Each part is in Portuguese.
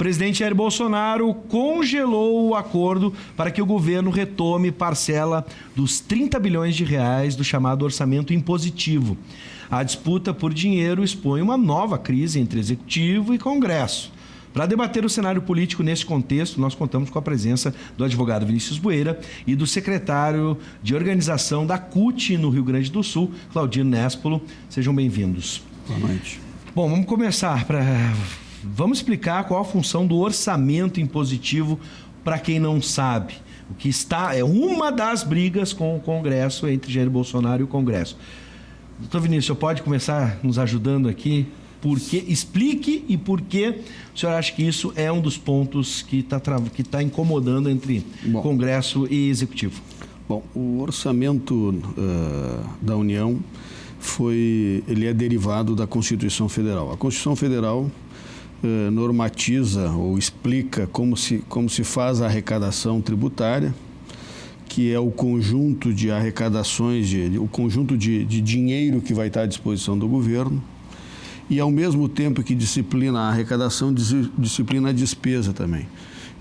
presidente Jair Bolsonaro congelou o acordo para que o governo retome parcela dos 30 bilhões de reais do chamado orçamento impositivo. A disputa por dinheiro expõe uma nova crise entre Executivo e Congresso. Para debater o cenário político nesse contexto, nós contamos com a presença do advogado Vinícius Bueira e do secretário de organização da CUT no Rio Grande do Sul, Claudino Nespolo. Sejam bem-vindos. Boa noite. Bom, vamos começar. Vamos explicar qual a função do orçamento impositivo para quem não sabe. O que é uma das brigas com o Congresso, entre Jair Bolsonaro e o Congresso. Doutor Vinícius, pode começar nos ajudando aqui? Explique e por que o senhor acha que isso é um dos pontos que está incomodando entre Congresso e Executivo. Bom, o orçamento da União ele é derivado da Constituição Federal. A Constituição Federal normatiza ou explica como se faz a arrecadação tributária, que é o conjunto de arrecadações, o conjunto de dinheiro que vai estar à disposição do governo. E, ao mesmo tempo que disciplina a arrecadação, disciplina a despesa também.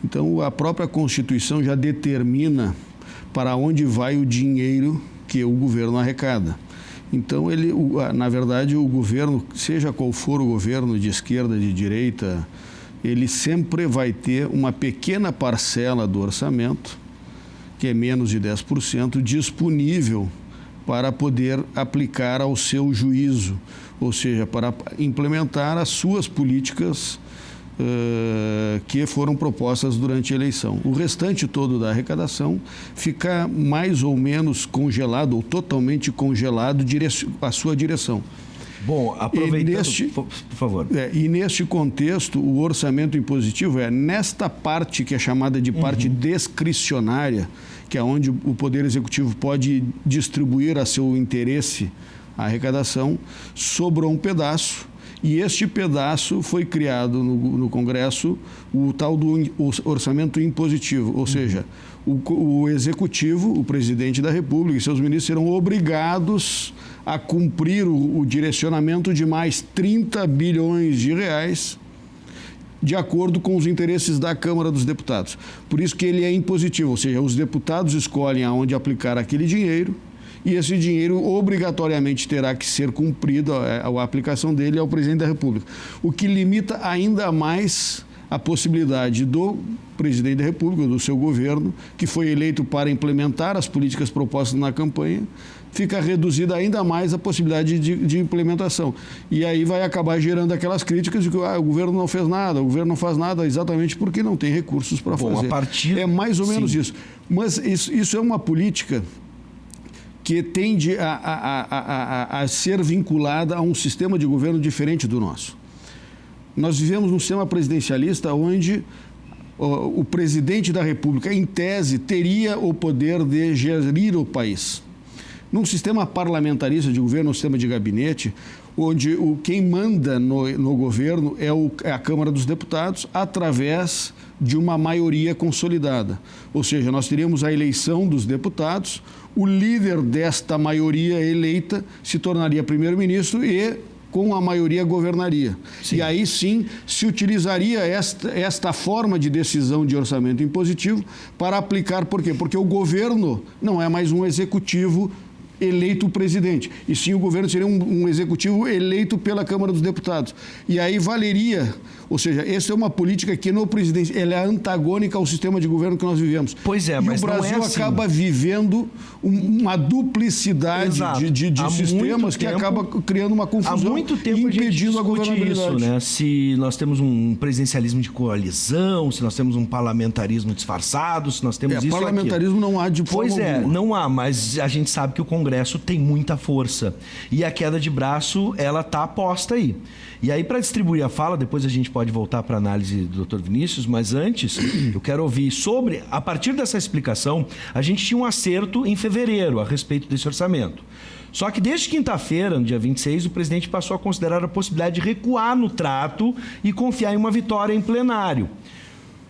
Então, a própria Constituição já determina para onde vai o dinheiro que o governo arrecada. Então, na verdade, o governo, seja qual for o governo, de esquerda, de direita, ele sempre vai ter uma pequena parcela do orçamento, que é menos de 10%, disponível para poder aplicar ao seu juízo, ou seja, para implementar as suas políticas que foram propostas durante a eleição. O restante todo da arrecadação fica mais ou menos congelado ou totalmente congelado à sua direção. Bom, aproveitando, por favor. E neste contexto, o orçamento impositivo nesta parte que é chamada de parte discricionária, que é onde o Poder Executivo pode distribuir a seu interesse a arrecadação, sobrou um pedaço, e este pedaço foi criado no Congresso o tal do orçamento impositivo, ou seja, o Executivo, o Presidente da República e seus ministros serão obrigados a cumprir o direcionamento de mais 30 bilhões de reais de acordo com os interesses da Câmara dos Deputados. Por isso que ele é impositivo, ou seja, os deputados escolhem aonde aplicar aquele dinheiro e esse dinheiro obrigatoriamente terá que ser cumprido, a aplicação dele ao Presidente da República. O que limita ainda mais a possibilidade do Presidente da República, do seu governo, que foi eleito para implementar as políticas propostas na campanha, fica reduzida ainda mais a possibilidade de implementação. E aí vai acabar gerando aquelas críticas de que o governo não fez nada, o governo não faz nada exatamente porque não tem recursos para fazer. É mais ou menos isso. Mas isso é uma política que tende a ser vinculada a um sistema de governo diferente do nosso. Nós vivemos num sistema presidencialista onde o presidente da República, em tese, teria o poder de gerir o país. Num sistema parlamentarista de governo, um sistema de gabinete, onde quem manda no governo é a Câmara dos Deputados através de uma maioria consolidada. Ou seja, nós teríamos a eleição dos deputados, o líder desta maioria eleita se tornaria primeiro-ministro e, com a maioria, governaria. Sim. E aí sim se utilizaria esta forma de decisão de orçamento impositivo para aplicar. Por quê? Porque o governo não é mais um executivo eleito presidente, e sim o governo seria um executivo eleito pela Câmara dos Deputados. E aí valeria, ou seja, essa é uma política que no presidente, ela é antagônica ao sistema de governo que nós vivemos. Pois é, mas o Brasil não é assim. Acaba vivendo uma duplicidade de sistemas que acaba criando uma confusão. Há muito tempo impedindo a isso, governabilidade. né? Se nós temos um presidencialismo de coalizão, se nós temos um parlamentarismo disfarçado, se nós temos isso parlamentarismo aqui. Não há de forma alguma. Não há, mas a gente sabe que o Congresso tem muita força. E a queda de braço, ela está posta aí. E aí, para distribuir a fala, depois a gente pode voltar para a análise do Dr. Vinícius, mas antes, eu quero ouvir sobre, a partir dessa explicação, a gente tinha um acerto em fevereiro a respeito desse orçamento. Só que desde quinta-feira, no dia 26, o presidente passou a considerar a possibilidade de recuar no trato e confiar em uma vitória em plenário.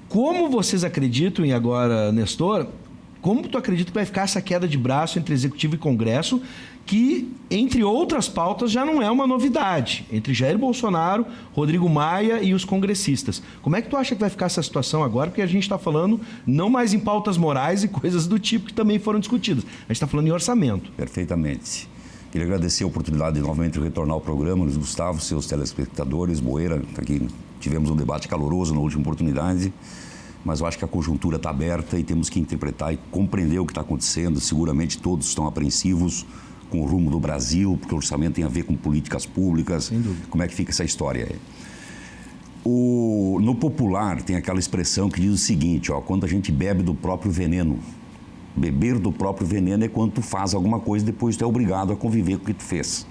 Como vocês acreditam, e agora, Nestor, Como tu acredita que vai ficar essa queda de braço entre Executivo e Congresso, que, entre outras pautas, já não é uma novidade, entre Jair Bolsonaro, Rodrigo Maia e os congressistas. Como é que tu acha que vai ficar essa situação agora? Porque a gente está falando não mais em pautas morais e coisas do tipo que também foram discutidas. A gente está falando em orçamento. Perfeitamente. Queria agradecer a oportunidade de novamente retornar ao programa, Luiz Gustavo, seus telespectadores, Boeira, aqui tivemos um debate caloroso na última oportunidade, mas eu acho que a conjuntura está aberta e temos que interpretar e compreender o que está acontecendo. Seguramente todos estão apreensivos com o rumo do Brasil, porque o orçamento tem a ver com políticas públicas. Sem dúvida. Como é que fica essa história aí? No popular tem aquela expressão que diz o seguinte, quando a gente bebe do próprio veneno. Beber do próprio veneno é quando tu faz alguma coisa e depois tu é obrigado a conviver com o que tu fez.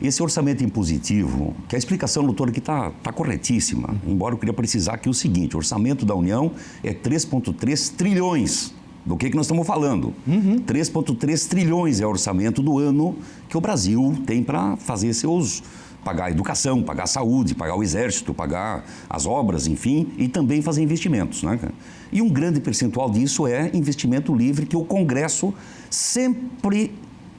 Esse orçamento impositivo, que a explicação, doutor, aqui está corretíssima, embora eu queria precisar aqui o seguinte, o orçamento da União é 3,3 trilhões. Do que nós estamos falando? 3,3 trilhões é o orçamento do ano que o Brasil tem para fazer pagar a educação, pagar a saúde, pagar o exército, pagar as obras, enfim, e também fazer investimentos, né? E um grande percentual disso é investimento livre que o Congresso sempre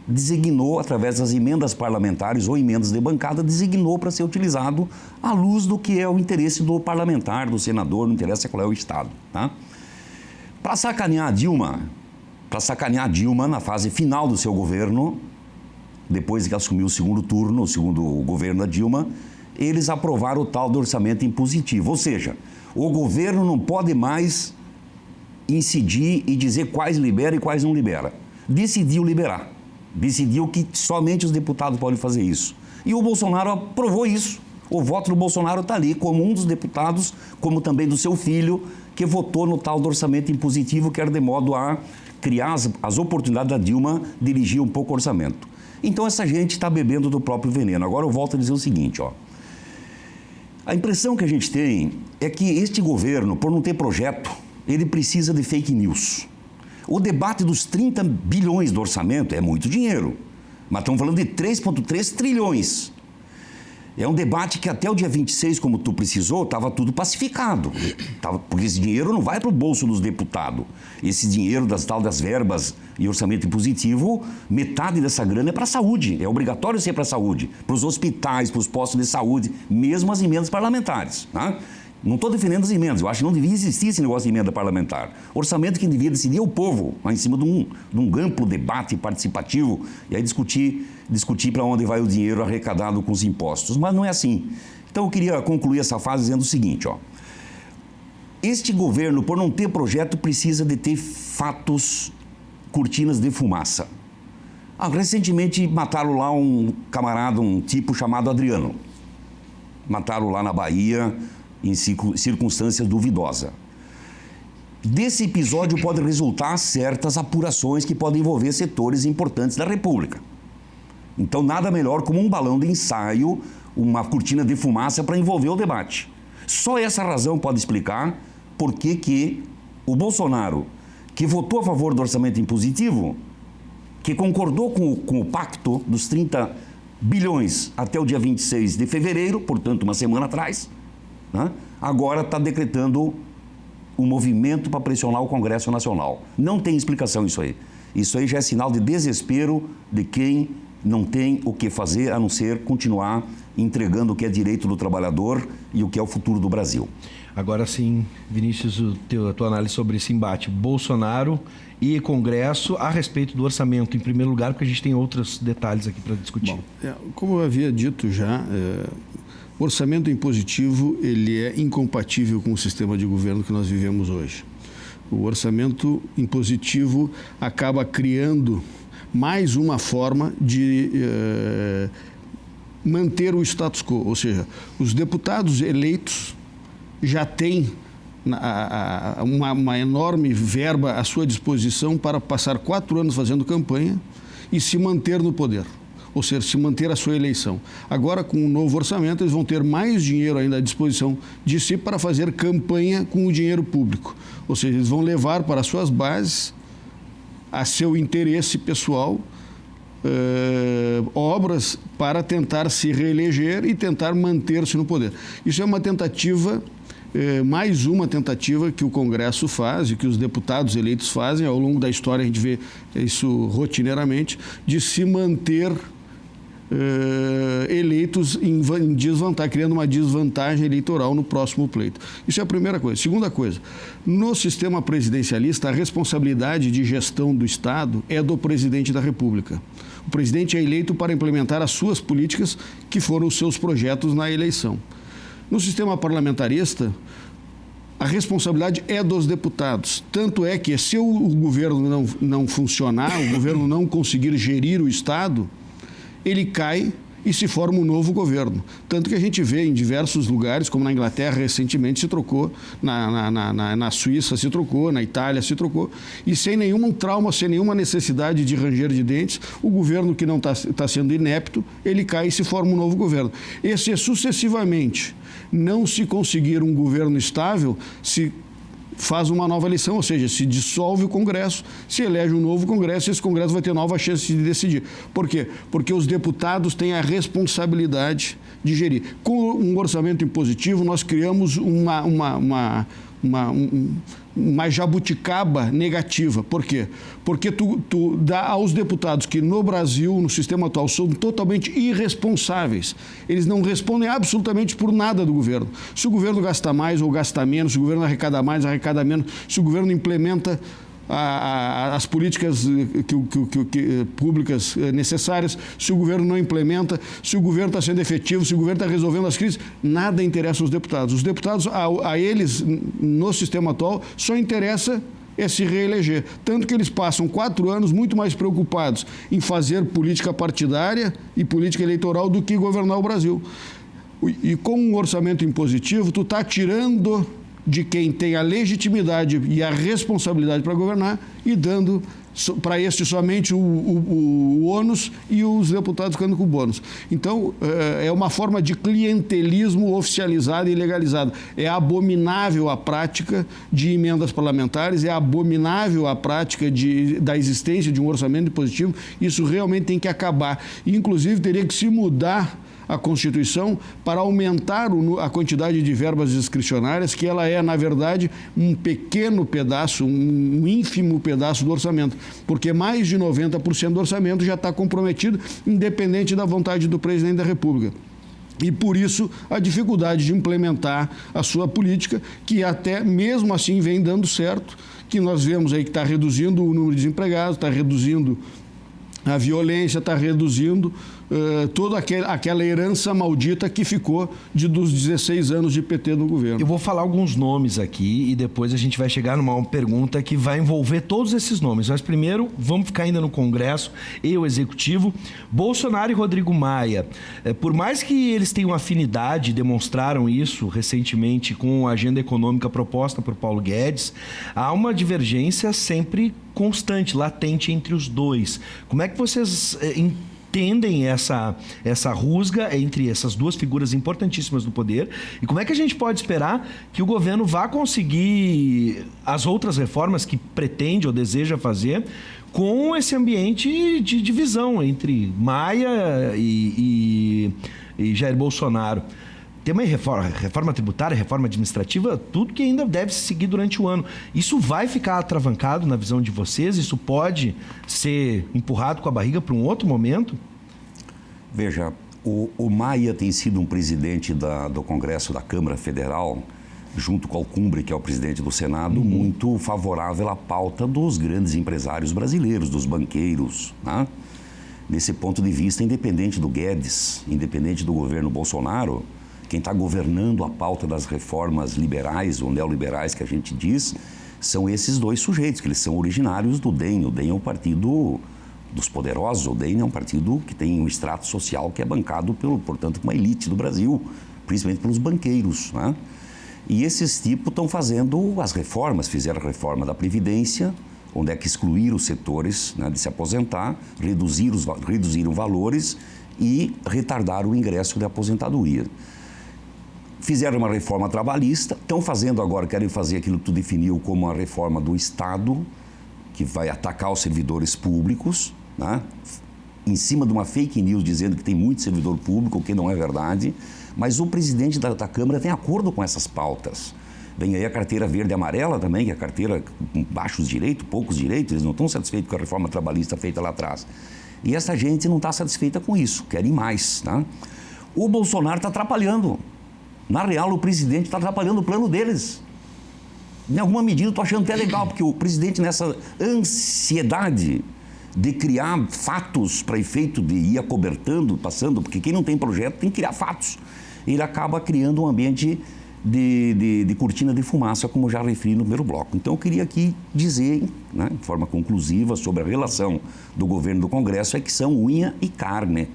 designou, através das emendas parlamentares ou emendas de bancada, designou para ser utilizado à luz do que é o interesse do parlamentar, do senador, não interessa qual é o Estado, tá? Para sacanear a Dilma na fase final do seu governo, depois que assumiu o segundo turno, o segundo governo da Dilma, eles aprovaram o tal do orçamento impositivo. Ou seja, o governo não pode mais incidir e dizer quais libera e quais não libera. Decidiu liberar. Decidiu que somente os deputados podem fazer isso. E o Bolsonaro aprovou isso. O voto do Bolsonaro está ali como um dos deputados, como também do seu filho, que votou no tal do orçamento impositivo, que era de modo a criar as oportunidades da Dilma dirigir um pouco o orçamento. Então essa gente está bebendo do próprio veneno. Agora eu volto a dizer o seguinte, a impressão que a gente tem é que este governo, por não ter projeto, ele precisa de fake news. O debate dos 30 bilhões do orçamento é muito dinheiro, mas estamos falando de 3,3 trilhões. É um debate que até o dia 26, como tu precisou, estava tudo pacificado. Porque esse dinheiro não vai para o bolso dos deputados. Esse dinheiro das verbas e orçamento impositivo, metade dessa grana é para a saúde. É obrigatório ser para a saúde, para os hospitais, para os postos de saúde, mesmo as emendas parlamentares. Tá? Não estou defendendo as emendas, eu acho que não devia existir esse negócio de emenda parlamentar. Orçamento que devia decidir é o povo, lá em cima de um amplo debate participativo, e aí discutir para onde vai o dinheiro arrecadado com os impostos. Mas não é assim. Então eu queria concluir essa fase dizendo o seguinte, este governo, por não ter projeto, precisa de ter fatos, cortinas de fumaça. Recentemente mataram lá um camarada, um tipo chamado Adriano. Mataram lá na Bahia, em circunstâncias duvidosas. Desse episódio pode resultar certas apurações que podem envolver setores importantes da República. Então, nada melhor como um balão de ensaio, uma cortina de fumaça para envolver o debate. Só essa razão pode explicar por que o Bolsonaro, que votou a favor do orçamento impositivo, que concordou com o pacto dos 30 bilhões até o dia 26 de fevereiro, portanto, uma semana atrás, né? Agora está decretando um movimento para pressionar o Congresso Nacional. Não tem explicação isso aí. Isso aí já é sinal de desespero de quem não tem o que fazer a não ser continuar entregando o que é direito do trabalhador e o que é o futuro do Brasil. Agora sim, Vinícius, a tua análise sobre esse embate Bolsonaro e Congresso a respeito do orçamento, em primeiro lugar, porque a gente tem outros detalhes aqui para discutir. Bom, como eu havia dito já, o orçamento impositivo ele é incompatível com o sistema de governo que nós vivemos hoje. O orçamento impositivo acaba criando mais uma forma de manter o status quo, ou seja, os deputados eleitos já têm uma enorme verba à sua disposição para passar 4 anos fazendo campanha e se manter no poder. Ou seja, se manter a sua eleição. Agora, com o novo orçamento, eles vão ter mais dinheiro ainda à disposição de si para fazer campanha com o dinheiro público. Ou seja, eles vão levar para as suas bases, a seu interesse pessoal, obras para tentar se reeleger e tentar manter-se no poder. Isso é uma tentativa mais uma tentativa que o Congresso faz e que os deputados eleitos fazem, ao longo da história a gente vê isso rotineiramente, de se manter eleitos em desvantagem, criando uma desvantagem eleitoral no próximo pleito. Isso é a primeira coisa. Segunda coisa, no sistema presidencialista, a responsabilidade de gestão do Estado é do presidente da República. O presidente é eleito para implementar as suas políticas, que foram os seus projetos na eleição. No sistema parlamentarista, a responsabilidade é dos deputados. Tanto é que, se o governo não funcionar, o governo não conseguir gerir o Estado, ele cai e se forma um novo governo. Tanto que a gente vê em diversos lugares, como na Inglaterra recentemente se trocou, na Suíça se trocou, na Itália se trocou, e sem nenhum trauma, sem nenhuma necessidade de ranger de dentes, o governo que não está sendo inepto, ele cai e se forma um novo governo. E se sucessivamente não se conseguir um governo estável, se faz uma nova eleição, ou seja, se dissolve o Congresso, se elege um novo Congresso, e esse Congresso vai ter nova chance de decidir. Por quê? Porque os deputados têm a responsabilidade de gerir. Com um orçamento impositivo, nós criamos uma jabuticaba negativa. Por quê? Porque tu dá aos deputados que no Brasil, no sistema atual, são totalmente irresponsáveis. Eles não respondem absolutamente por nada do governo. Se o governo gasta mais ou gasta menos, se o governo arrecada mais, arrecada menos, se o governo implementa as políticas públicas necessárias, se o governo não implementa, se o governo está sendo efetivo, se o governo está resolvendo as crises, nada interessa aos deputados. Os deputados, a eles, no sistema atual, só interessa se reeleger. Tanto que eles passam 4 anos muito mais preocupados em fazer política partidária e política eleitoral do que governar o Brasil. E com um orçamento impositivo, tu está tirando de quem tem a legitimidade e a responsabilidade para governar e dando para este somente o ônus e os deputados ficando com o bônus. Então, é uma forma de clientelismo oficializado e legalizado. É abominável a prática de emendas parlamentares, é abominável a prática da existência de um orçamento impositivo. Isso realmente tem que acabar. Inclusive, teria que se mudar a Constituição para aumentar a quantidade de verbas discricionárias, que ela é, na verdade, um pequeno pedaço, um ínfimo pedaço do orçamento, porque mais de 90% do orçamento já está comprometido, independente da vontade do presidente da República. E, por isso, a dificuldade de implementar a sua política, que até mesmo assim vem dando certo, que nós vemos aí que está reduzindo o número de desempregados, está reduzindo a violência, está reduzindo toda aquela herança maldita que ficou dos 16 anos de PT no governo. Eu vou falar alguns nomes aqui e depois a gente vai chegar numa pergunta que vai envolver todos esses nomes. Mas primeiro, vamos ficar ainda no Congresso e o Executivo. Bolsonaro e Rodrigo Maia, por mais que eles tenham afinidade, demonstraram isso recentemente com a agenda econômica proposta por Paulo Guedes, há uma divergência sempre constante, latente entre os dois. Como é que vocês entendem essa rusga entre essas duas figuras importantíssimas do poder? E como é que a gente pode esperar que o governo vá conseguir as outras reformas que pretende ou deseja fazer com esse ambiente de divisão entre Maia e Jair Bolsonaro? Tem uma reforma tributária, reforma administrativa, tudo que ainda deve se seguir durante o ano. Isso vai ficar atravancado na visão de vocês? Isso pode ser empurrado com a barriga para um outro momento? Veja, o Maia tem sido um presidente do Congresso da Câmara Federal, junto com o Alcumbre, que é o presidente do Senado, muito favorável à pauta dos grandes empresários brasileiros, dos banqueiros, né? Nesse ponto de vista, independente do Guedes, independente do governo Bolsonaro, quem está governando a pauta das reformas liberais ou neoliberais que a gente diz, são esses dois sujeitos, que eles são originários do DEM. O DEM é o partido dos poderosos, o DEM é um partido que tem um extrato social que é bancado, portanto, por uma elite do Brasil, principalmente pelos banqueiros, né? E esses tipos estão fazendo as reformas, fizeram a reforma da Previdência, onde é que excluíram os setores, né, de se aposentar, reduziram valores e retardaram o ingresso de aposentadoria. Fizeram uma reforma trabalhista, estão fazendo agora, querem fazer aquilo que tu definiu como a reforma do Estado, que vai atacar os servidores públicos, né? Em cima de uma fake news dizendo que tem muito servidor público, o que não é verdade, mas o presidente da Câmara tem acordo com essas pautas. Vem aí a carteira verde e amarela também, que é a carteira com baixos direitos, poucos direitos, eles não estão satisfeitos com a reforma trabalhista feita lá atrás. E essa gente não está satisfeita com isso, querem mais, tá? O Bolsonaro está atrapalhando. Na real, o presidente está atrapalhando o plano deles. Em alguma medida, eu estou achando até legal, porque o presidente, nessa ansiedade de criar fatos para efeito de ir acobertando, passando, porque quem não tem projeto tem que criar fatos. Ele acaba criando um ambiente de cortina de fumaça, como eu já referi no primeiro bloco. Então, eu queria aqui dizer, né, de forma conclusiva, sobre a relação do governo e do Congresso, é que são unha e carne.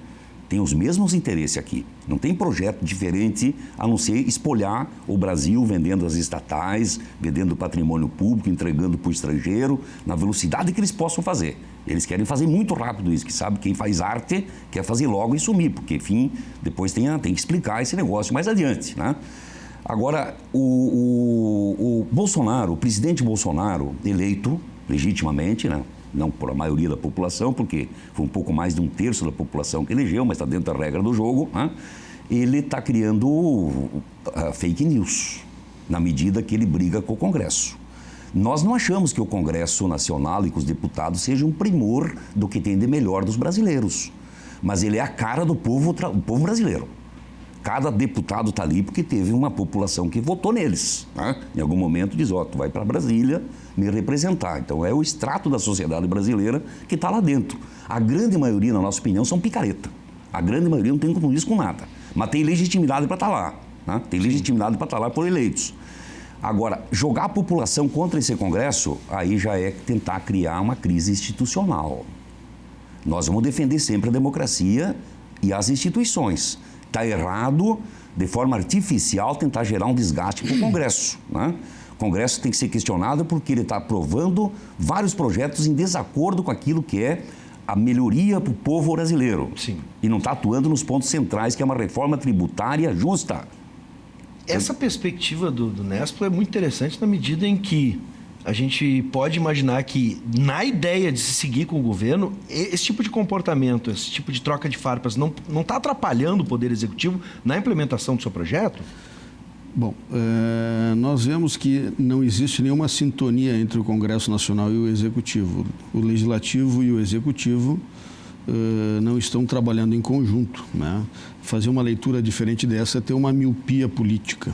Tem os mesmos interesses aqui. Não tem projeto diferente a não ser espolhar o Brasil vendendo as estatais, vendendo o patrimônio público, entregando para o estrangeiro, na velocidade que eles possam fazer. Eles querem fazer muito rápido isso, que sabe quem faz arte quer fazer logo e sumir, porque, enfim, depois tem que explicar esse negócio mais adiante, né? Agora, o Bolsonaro, o presidente Bolsonaro, eleito legitimamente, né? Não por a maioria da população, porque foi um pouco mais de 1/3 da população que elegeu, mas está dentro da regra do jogo, né? Ele está criando fake news, na medida que ele briga com o Congresso. Nós não achamos que o Congresso Nacional e que os deputados sejam um primor do que tem de melhor dos brasileiros, mas ele é a cara do povo brasileiro. Cada deputado está ali porque teve uma população que votou neles, né? Em algum momento diz, tu vai para Brasília me representar. Então é o extrato da sociedade brasileira que está lá dentro. A grande maioria, na nossa opinião, são picareta. A grande maioria não tem compromisso com nada, mas tem legitimidade para estar lá, né? Tem legitimidade para estar lá por eleitos. Agora, jogar a população contra esse Congresso, aí já é tentar criar uma crise institucional. Nós vamos defender sempre a democracia e as instituições. Está errado, de forma artificial, tentar gerar um desgaste para o Congresso, né? O Congresso tem que ser questionado porque ele está aprovando vários projetos em desacordo com aquilo que é a melhoria para o povo brasileiro. Sim. E não está atuando nos pontos centrais, que é uma reforma tributária justa. Essa perspectiva do Nespo é muito interessante na medida em que a gente pode imaginar que, na ideia de se seguir com o governo, esse tipo de comportamento, esse tipo de troca de farpas, não está atrapalhando o Poder Executivo na implementação do seu projeto? Bom, nós vemos que não existe nenhuma sintonia entre o Congresso Nacional e o Executivo. O Legislativo e o Executivo não estão trabalhando em conjunto, né? Fazer uma leitura diferente dessa é ter uma miopia política.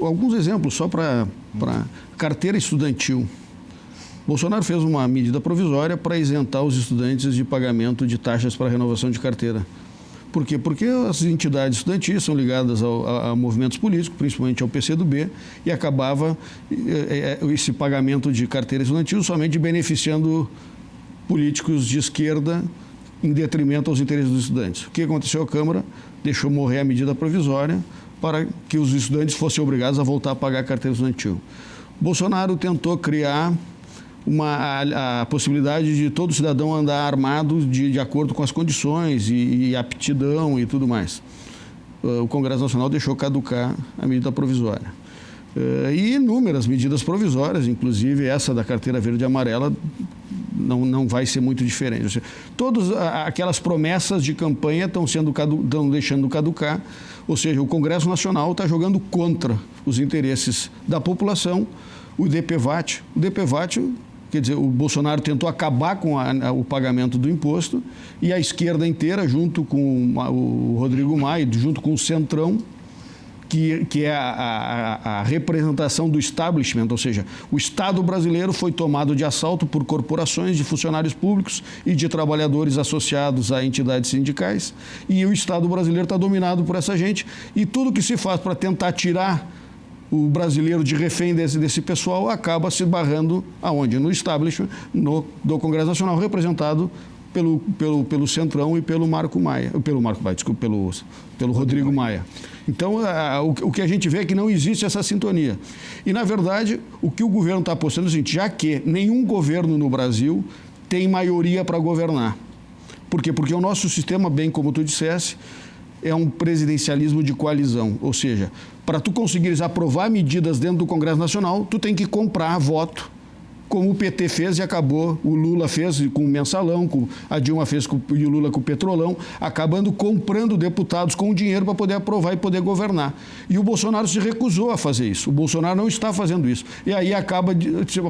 Alguns exemplos só para carteira estudantil. Bolsonaro fez uma medida provisória para isentar os estudantes de pagamento de taxas para renovação de carteira. Por quê? Porque as entidades estudantis são ligadas a movimentos políticos, principalmente ao PCdoB, e acabava esse pagamento de carteira estudantil somente beneficiando políticos de esquerda em detrimento aos interesses dos estudantes. O que aconteceu? A Câmara deixou morrer a medida provisória para que os estudantes fossem obrigados a voltar a pagar a carteira estudantil. Bolsonaro tentou criar a possibilidade de todo cidadão andar armado de acordo com as condições e aptidão e tudo mais. O Congresso Nacional deixou caducar a medida provisória. E inúmeras medidas provisórias, inclusive essa da carteira verde e amarela, não vai ser muito diferente. Ou seja, todas aquelas promessas de campanha estão deixando caducar, ou seja, o Congresso Nacional está jogando contra os interesses da população. O DPVAT, quer dizer, o Bolsonaro tentou acabar com o pagamento do imposto e a esquerda inteira, junto com o Rodrigo Maia, junto com o Centrão, que é a representação do establishment, ou seja, o Estado brasileiro foi tomado de assalto por corporações de funcionários públicos e de trabalhadores associados a entidades sindicais, e o Estado brasileiro está dominado por essa gente, e tudo que se faz para tentar tirar o brasileiro de refém desse pessoal acaba se barrando aonde? No establishment do Congresso Nacional, representado pelo Centrão e pelo Rodrigo Maia. Então, o que a gente vê é que não existe essa sintonia. E, na verdade, o que o governo está apostando é o seguinte, já que nenhum governo no Brasil tem maioria para governar. Por quê? Porque o nosso sistema, bem como tu dissesse, é um presidencialismo de coalizão. Ou seja, para tu conseguires aprovar medidas dentro do Congresso Nacional, tu tem que comprar voto como o PT fez e acabou, o Lula fez com o mensalão, a Dilma fez e o Lula com o petrolão, acabando comprando deputados com dinheiro para poder aprovar e poder governar. E o Bolsonaro se recusou a fazer isso. O Bolsonaro não está fazendo isso. E aí acaba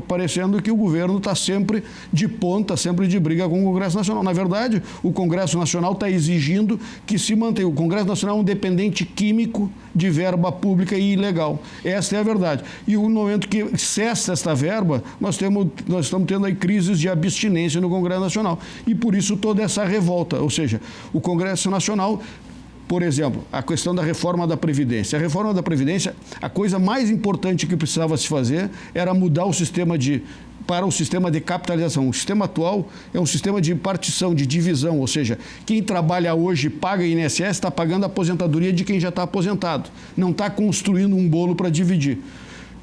parecendo que o governo está sempre de ponta, sempre de briga com o Congresso Nacional. Na verdade, o Congresso Nacional está exigindo que se mantenha. O Congresso Nacional é um dependente químico de verba pública e ilegal. Esta é a verdade. E no momento que cessa esta verba, nós estamos tendo aí crises de abstinência no Congresso Nacional. E por isso toda essa revolta. Ou seja, o Congresso Nacional, por exemplo, a questão da reforma da Previdência. A reforma da Previdência, a coisa mais importante que precisava se fazer era mudar o sistema para o sistema de capitalização. O sistema atual é um sistema de partição, de divisão, ou seja, quem trabalha hoje paga INSS, está pagando a aposentadoria de quem já está aposentado. Não está construindo um bolo para dividir.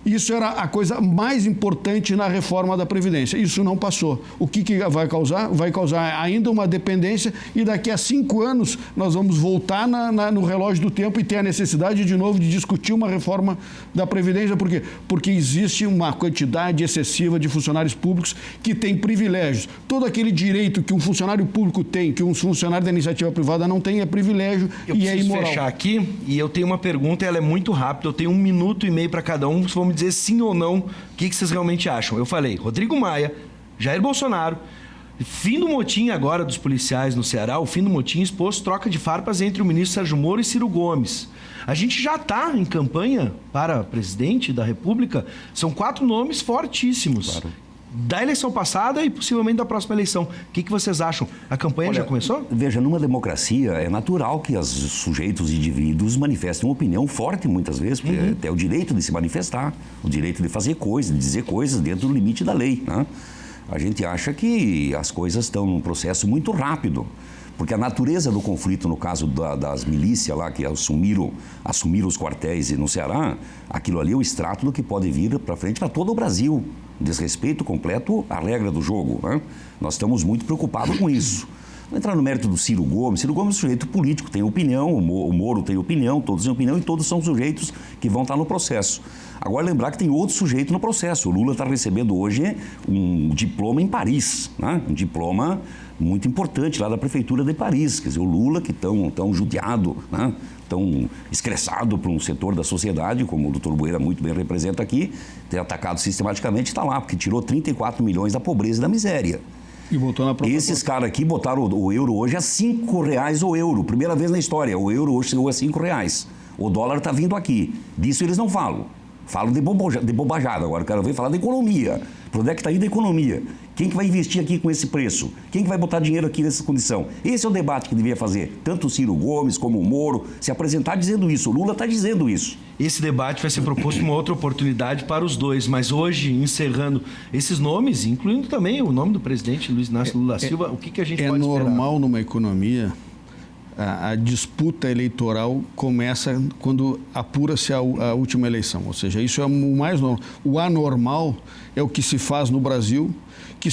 Isso era a coisa mais importante na reforma da Previdência. Isso não passou. O que vai causar? Vai causar ainda uma dependência e daqui a 5 anos nós vamos voltar no relógio do tempo e ter a necessidade de novo de discutir uma reforma da Previdência. Por quê? Porque existe uma quantidade excessiva de funcionários públicos que têm privilégios. Todo aquele direito que um funcionário público tem, que um funcionário da iniciativa privada não tem, é privilégio e é imoral. Eu preciso fechar aqui e eu tenho uma pergunta, ela é muito rápida, eu tenho 1 minuto e meio para cada um, vamos dizer sim ou não, o que vocês realmente acham. Eu falei, Rodrigo Maia, Jair Bolsonaro, fim do motim agora dos policiais no Ceará, o fim do motim expôs troca de farpas entre o ministro Sérgio Moro e Ciro Gomes. A gente já está em campanha para presidente da República, são 4 nomes fortíssimos. Claro. Da eleição passada e possivelmente da próxima eleição. O que vocês acham? A campanha já começou? Veja, numa democracia é natural que os sujeitos e indivíduos manifestem uma opinião forte muitas vezes, porque é o direito de se manifestar, o direito de fazer coisas, de dizer coisas dentro do limite da lei, né? A gente acha que as coisas estão num processo muito rápido, porque a natureza do conflito, no caso das milícias lá que assumiram os quartéis no Ceará, aquilo ali é o extrato do que pode vir para frente para todo o Brasil. Desrespeito completo à regra do jogo, né? Nós estamos muito preocupados com isso. Vou entrar no mérito do Ciro Gomes. Ciro Gomes é um sujeito político, tem opinião, o Moro tem opinião, todos têm opinião e todos são sujeitos que vão estar no processo. Agora, lembrar que tem outro sujeito no processo. O Lula está recebendo hoje um diploma em Paris, né? Um diploma muito importante lá da Prefeitura de Paris. Quer dizer, o Lula, que tão judiado, né? Tão estressado por um setor da sociedade, como o doutor Bueira muito bem representa aqui, tem atacado sistematicamente, está lá, porque tirou 34 milhões da pobreza e da miséria. E botou na própria Esses caras aqui botaram o euro hoje a R$5 o euro. Primeira vez na história, o euro hoje chegou a R$5. O dólar está vindo aqui. Disso eles não falam. Falam de bobajada. Agora eu quero ver falar da economia. Para onde é que está indo a economia? Quem que vai investir aqui com esse preço? Quem que vai botar dinheiro aqui nessa condição? Esse é o debate que devia fazer. Tanto o Ciro Gomes como o Moro se apresentar dizendo isso. O Lula está dizendo isso. Esse debate vai ser proposto uma outra oportunidade para os dois. Mas hoje, encerrando esses nomes, incluindo também o nome do presidente Luiz Inácio Lula da Silva, o que a gente pode esperar? É normal numa economia. A disputa eleitoral começa quando apura-se a última eleição. Ou seja, isso é o mais normal. O anormal é o que se faz no Brasil, que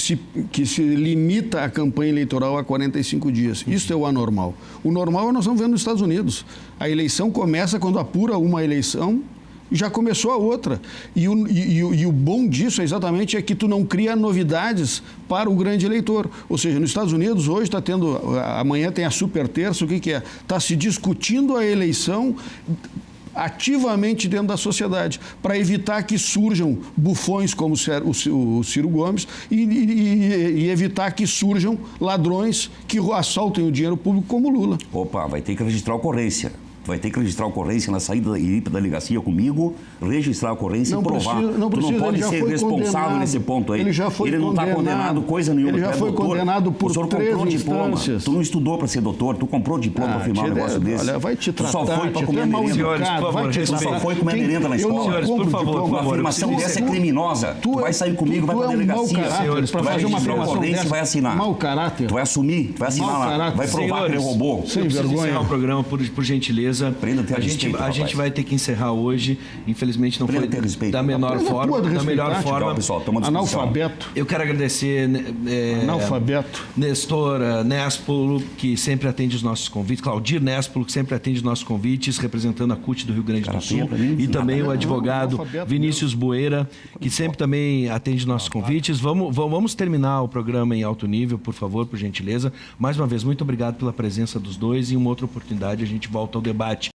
se limita a campanha eleitoral a 45 dias. Isso é o anormal. O normal nós estamos vendo nos Estados Unidos. A eleição começa quando apura uma eleição e já começou a outra. E o bom disso exatamente é que tu não cria novidades para o grande eleitor. Ou seja, nos Estados Unidos hoje está tendo, amanhã tem a super terça, o que é? Está se discutindo a eleição ativamente dentro da sociedade, para evitar que surjam bufões como o Ciro Gomes e evitar que surjam ladrões que assaltem o dinheiro público como Lula. Opa, vai ter que registrar ocorrência. Vai ter que registrar a ocorrência na saída e ir para a delegacia comigo, registrar a ocorrência e provar. Tu não pode ser responsável nesse ponto aí. Ele já foi Ele não está condenado coisa nenhuma. Ele já foi condenado por 3 instâncias. Tu não estudou para ser doutor, tu comprou diploma para firmar um negócio desse. Olha, vai te tratar. Tu só foi para comer merenda. Senhores, por favor, tu só foi comer merenda na escola. Senhores, por favor, uma afirmação dessa é criminosa. Tu vai sair comigo, vai para a delegacia. Senhores, para fazer uma afirmação dessa, vai assinar. Mau caráter. Tu vai assumir, tu vai assinar lá. Vai provar que ele roubou. Sem vergonha. Encerrar o programa, por gentileza. gentileza. Aprenda a ter respeito, a gente rapaz. vai ter que encerrar hoje. Infelizmente não Aprenda foi a ter respeito. da menor Aprenda forma. a Da melhor respeitar, forma. Legal, pessoal, toma disposição. Analfabeto. Eu quero agradecer Analfabeto. Nestor Néspolo, que sempre atende os nossos convites, Claudir Néspolo, que sempre atende os nossos convites, representando a CUT do Rio Grande do Sul, e também o advogado Vinícius Bueira, que sempre também atende nossos convites. Vamos terminar o programa em alto nível, por favor, por gentileza. Mais uma vez, muito obrigado pela presença dos dois e em uma outra oportunidade a gente volta ao debate.